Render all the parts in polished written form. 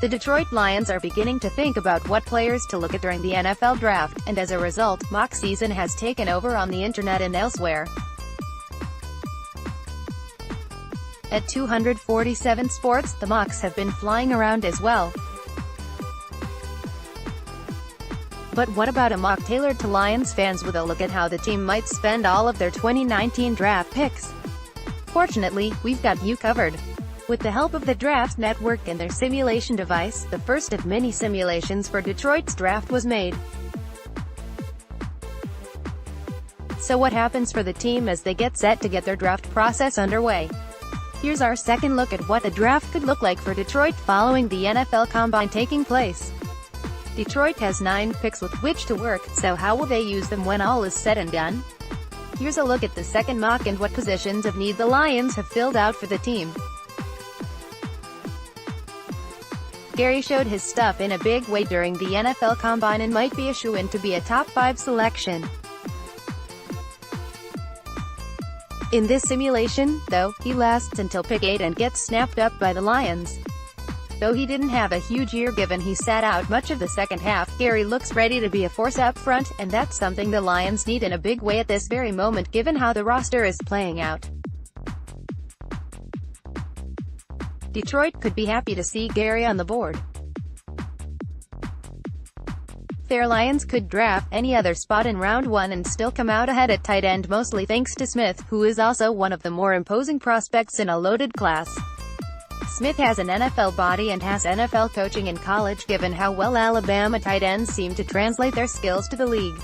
The Detroit Lions are beginning to think about what players to look at during the NFL draft, and as a result, mock season has taken over on the internet and elsewhere. At 247 Sports, the mocks have been flying around as well. But what about a mock tailored to Lions fans with a look at how the team might spend all of their 2019 draft picks? Fortunately, we've got you covered. With the help of the Draft Network and their simulation device, the first of many simulations for Detroit's draft was made. So what happens for the team as they get set to get their draft process underway? Here's our second look at what the draft could look like for Detroit following the NFL Combine taking place. Detroit has 9 picks with which to work, so how will they use them when all is said and done? Here's a look at the second mock and what positions of need the Lions have filled out for the team. Gary showed his stuff in a big way during the NFL Combine and might be a shoo-in to be a top 5 selection. In this simulation, though, he lasts until pick 8 and gets snapped up by the Lions. Though he didn't have a huge year given he sat out much of the second half, Gary looks ready to be a force up front, and that's something the Lions need in a big way at this very moment given how the roster is playing out. Detroit could be happy to see Gary on the board. Their Lions could draft any other spot in round 1 and still come out ahead at tight end, mostly thanks to Smith, who is also one of the more imposing prospects in a loaded class. Smith has an NFL body and has NFL coaching in college given how well Alabama tight ends seem to translate their skills to the league.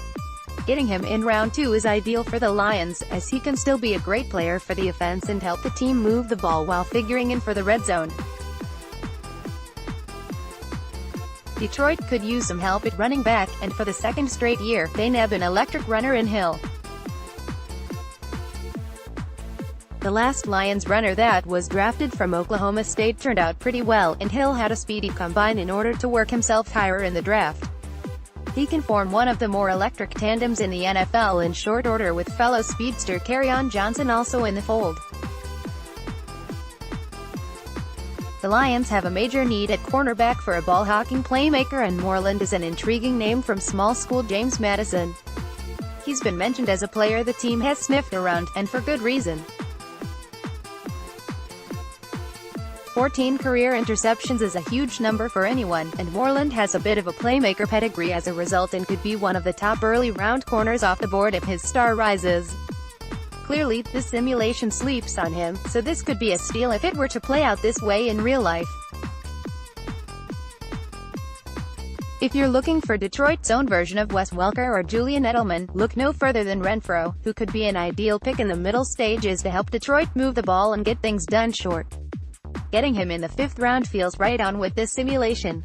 Getting him in round 2 is ideal for the Lions, as he can still be a great player for the offense and help the team move the ball while figuring in for the red zone. Detroit could use some help at running back, and for the second straight year, they nab an electric runner in Hill. The last Lions runner that was drafted from Oklahoma State turned out pretty well, and Hill had a speedy combine in order to work himself higher in the draft. He can form one of the more electric tandems in the NFL in short order, with fellow speedster Kerryon Johnson also in the fold. The Lions have a major need at cornerback for a ball-hawking playmaker, and Moreland is an intriguing name from small school James Madison. He's been mentioned as a player the team has sniffed around, and for good reason. 14 career interceptions is a huge number for anyone, and Moreland has a bit of a playmaker pedigree as a result and could be one of the top early round corners off the board if his star rises. Clearly, this simulation sleeps on him, so this could be a steal if it were to play out this way in real life. If you're looking for Detroit's own version of Wes Welker or Julian Edelman, look no further than Renfrow, who could be an ideal pick in the middle stages to help Detroit move the ball and get things done short. Getting him in the 5th round feels right on with this simulation.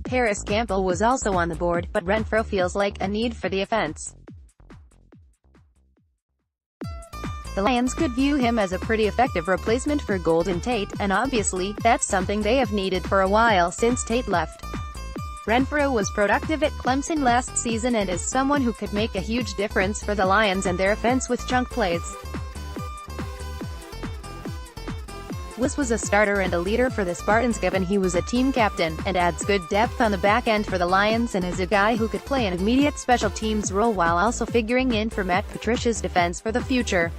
Paris Campbell was also on the board, but Renfrow feels like a need for the offense. The Lions could view him as a pretty effective replacement for Golden Tate, and obviously, that's something they have needed for a while since Tate left. Renfrow was productive at Clemson last season and is someone who could make a huge difference for the Lions and their offense with chunk plays. Wes was a starter and a leader for the Spartans given he was a team captain, and adds good depth on the back end for the Lions and is a guy who could play an immediate special teams role while also figuring in for Matt Patricia's defense for the future.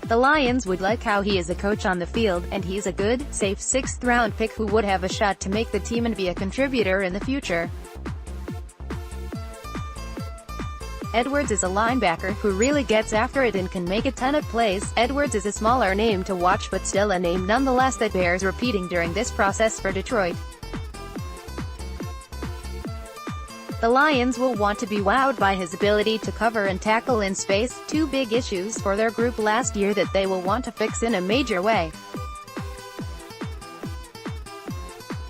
The Lions would like how he is a coach on the field, and he's a good, safe 6th round pick who would have a shot to make the team and be a contributor in the future. Edwards is a linebacker who really gets after it and can make a ton of plays. Edwards is a smaller name to watch but still a name nonetheless that bears repeating during this process for Detroit. The Lions will want to be wowed by his ability to cover and tackle in space, 2 big issues for their group last year that they will want to fix in a major way.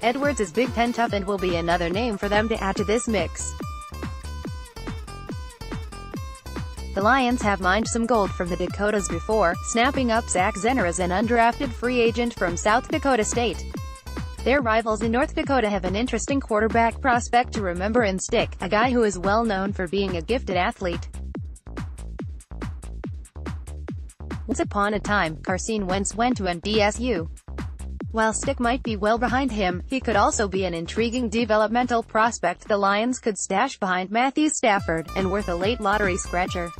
Edwards is Big Ten tough and will be another name for them to add to this mix. The Lions have mined some gold from the Dakotas before, snapping up Zach Zenner as an undrafted free agent from South Dakota State. Their rivals in North Dakota have an interesting quarterback prospect to remember in Stick, a guy who is well known for being a gifted athlete. Once upon a time, Carson Wentz went to NDSU. While Stick might be well behind him, he could also be an intriguing developmental prospect the Lions could stash behind Matthew Stafford, and worth a late lottery scratcher.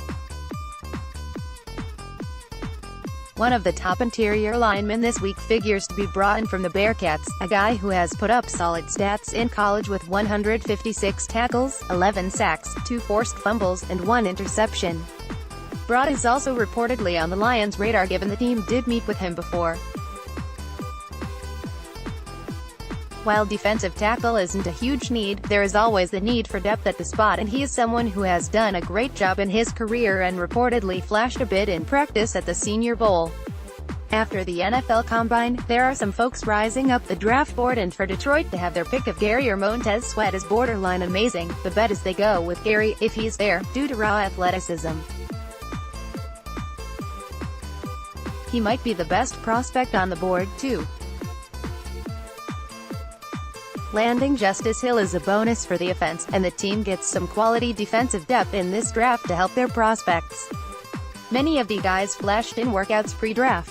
One of the top interior linemen this week figures to be brought in from the Bearcats, a guy who has put up solid stats in college with 156 tackles, 11 sacks, 2 forced fumbles, and 1 interception. Broad is also reportedly on the Lions' radar given the team did meet with him before. While defensive tackle isn't a huge need, there is always the need for depth at the spot, and he is someone who has done a great job in his career and reportedly flashed a bit in practice at the Senior Bowl. After the NFL Combine, there are some folks rising up the draft board, and for Detroit to have their pick of Gary or Montez Sweat is borderline amazing. The bet is they go with Gary, if he's there, due to raw athleticism. He might be the best prospect on the board, too. Landing Justice Hill is a bonus for the offense, and the team gets some quality defensive depth in this draft to help their prospects. Many of the guys flashed in workouts pre-draft.